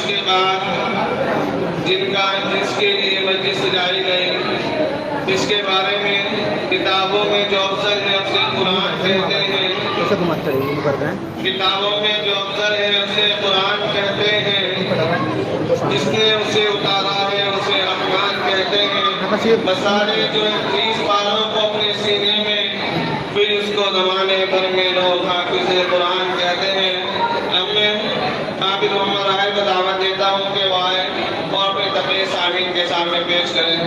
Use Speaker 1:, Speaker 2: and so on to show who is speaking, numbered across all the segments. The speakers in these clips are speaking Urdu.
Speaker 1: اس کے بعد جس کے لیے مجلس سجائی گئی، اس کے بارے میں کتابوں میں جو افضل ہے اسے قرآن کہتے ہیں، کتابوں میں جو افضل ہے اسے قرآن کہتے ہیں، جس نے اسے اتارا ہے اسے رحمان کہتے ہیں، بسارے جو 30 پاروں کو اپنے سینے میں پھر اس کو زمانے بھر میں لوگ حافظ قرآن کہتے ہیں۔ اب میں حافظ محمد راہل کو دعوت دیتا ہوں کہ وہ آئے اور اپنی تقریر سامعین کے سامنے پیش کریں۔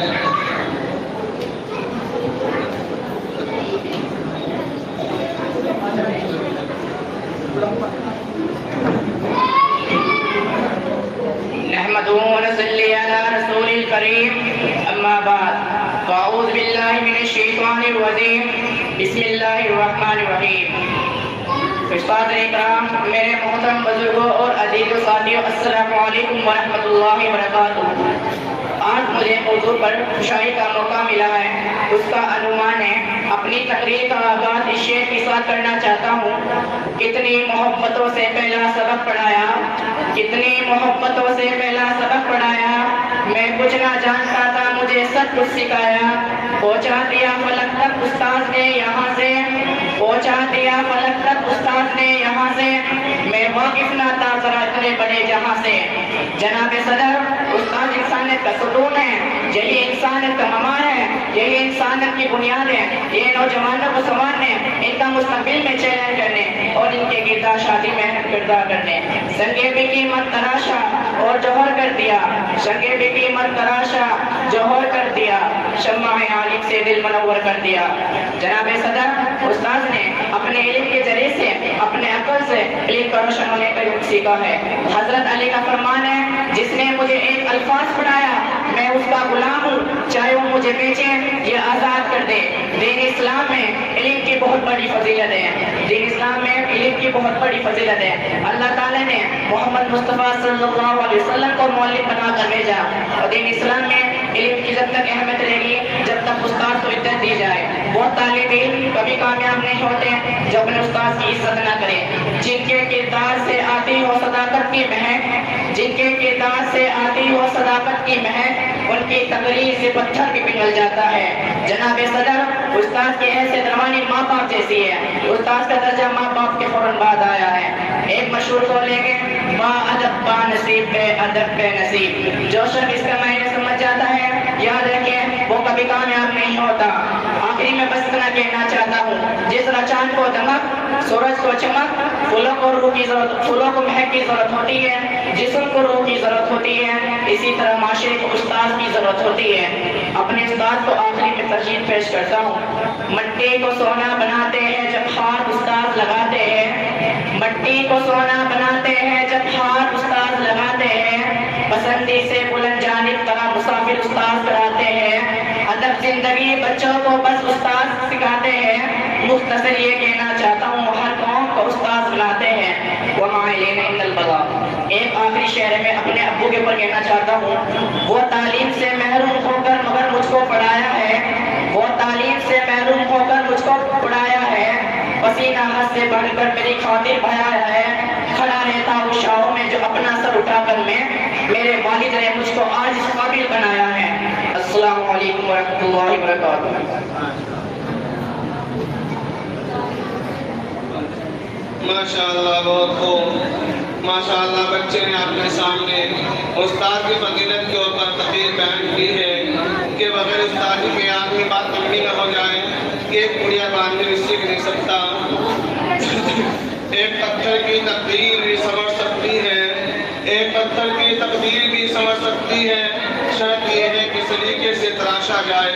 Speaker 2: نحمده ونصلي على رسول الكريم اما بعد فاعوذ باللہ من الشیطان الرجیم بسم اللہ الرحمن الرحیم۔ استاد اکرام، میرے محترم بزرگوں اور عزیز و ساتھیوں، السلام علیکم ورحمۃ اللہ وبرکاتہ۔ آج مجھے موضوع پر شاعری کا موقع ملا ہے، اس کا عنوان ہے اپنی تقریر کا آغاز اس شعر کے ساتھ کرنا چاہتا ہوں۔ کتنی محبتوں سے پہلا سبق پڑھایا، کتنی محبتوں سے پہلا سبق پڑھایا، میں کچھ نہ جانتا تھا مجھے سب کچھ سکھایا، پہنچا دیا فلک تک استاد نے یہاں سے، پہنچا دیا فلک تک استاد نے یہاں سے، میں واقف نہ تھا ذرا اتنے بڑے جہاں سے۔ جناب صدر، استاد انسانیت کا ستون ہے، یہی انسانیت کا ممار ہے، یہی انسانیت کی بنیاد ہے۔ یہ نوجوانوں کو سنوارنے، ان کا مستقبل میں چیلنج کرنے اور ان کے کردار شادی میں کردار کرنے۔ سنگے بھی قیمت تراشا اور جوہر کر دیا، سنگے بھی قیمت تراشا جوہر کر دیا، شمع عالم سے دل منور کر دیا۔ جناب صدر، استاد نے اپنے علم کے ذریعے سے، اپنے عقل سے علم کا روشن ہونے کا حکم سیکھا ہے۔ حضرت علی کا فرمان ہے، جس نے مجھے ایک الفاظ پڑھایا میں اس کا غلام ہوں، چاہے وہ مجھے بیچے یا آزاد کر دے۔ دین اسلام میں علم کی بہت بڑی فضیلت ہے، دین اسلام میں علم کی بہت بڑی فضیلت ہے۔ اللہ تعالیٰ نے محمد مصطفیٰ صلی اللہ علیہ وسلم کو معلم بنا کر بھیجا، اور دین اسلام میں علم کی جب تک اہمیت رہے گی جب تک استاد کو عزت دی جائے۔ بہت طالب علم کبھی کامیاب نہیں ہوتے جو اپنے استاد کی عزت نہ کرے۔ جن کے کردار سے آتی ہو صداقت کی مہک، جن کے کردار سے آتی ہو صداقت کی مہک، ان کی تقریر سے پتھر بھی پگھل جاتا ہے۔ جناب صدر، استاد کی حیثیت روانی ماں باپ جیسی ہے، استاد کا درجہ ماں باپ کے فوراً بعد آیا ہے۔ ایک مشہور کو لیں گے، با ادب با نصیب بے ادب بے نصیب۔ جو شخص اس کا معنی سمجھ جاتا ہے، یاد رکھیں وہ کبھی کامیاب نہیں ہوتا۔ آخری میں بس اتنا کہنا چاہتا ہوں، جس طرح چاند کو دمک، سورج کو چمک، پھولوں کو روح کی ضرورت، پھولوں کو مہک کی ضرورت ہوتی ہے، جسم کو روح کی ضرورت ہوتی ہے، اسی طرح معاشرے کو استاد کی ضرورت ہوتی ہے۔ اپنے استاد کو آخری میں ترجیح پیش کرتا ہوں۔ مٹی کو سونا بناتے ہیں جب ہاتھ استاد لگاتے ہیں، مٹی کو سونا بناتے ہیں جب ہاتھ استاد لگاتے ہیں، پسندی سے بلند جانب طرح مسافر استاد کراتے ہیں، ادب زندگی بچوں کو بس استاد سکھاتے ہیں۔ مختصر یہ کہنا چاہتا ہوں، ہر قوم کو استاد بلاتے ہیں۔ وَمَا عَلَيْنَا إِلَّا الْبَلَاغُ۔ ایک آخری شعر میں اپنے ابو کے اوپر کہنا چاہتا ہوں، وہ تعلیم سے محروم ہو کر مگر مجھ کو پڑھایا ہے، وہ تعلیم سے محروم ہو کر مجھ کو پڑھایا ہے، پسینہ حد سے بڑھ کر میری خاطر بہایا ہے، کھڑا رہتا ہوں شاہوں میں جو اپنا سر اٹھا کر میں، میرے والد نے مجھ کو آج اس قابل بنایا ہے۔ السلام علیکم ورحمۃ اللہ وبرکاتہ۔
Speaker 1: ماشاءاللہ، بہت خوب، ماشاءاللہ۔ بچے نے اپنے سامنے استاد کی فضیلت کے اوپر تقریر بیان کی ہے کہ بغیر استاد کے آدمی بات لمبی نہ ہو جائے کہ ایک بڑھیا باندھ بھی سیکھ نہیں سکتا۔ ایک پتھر کی تقدیر بھی سمجھ سکتی ہے، ایک پتھر کی تقدیر بھی سمجھ سکتی ہے، شرط یہ ہے کہ سلیقے سے تراشا جائے۔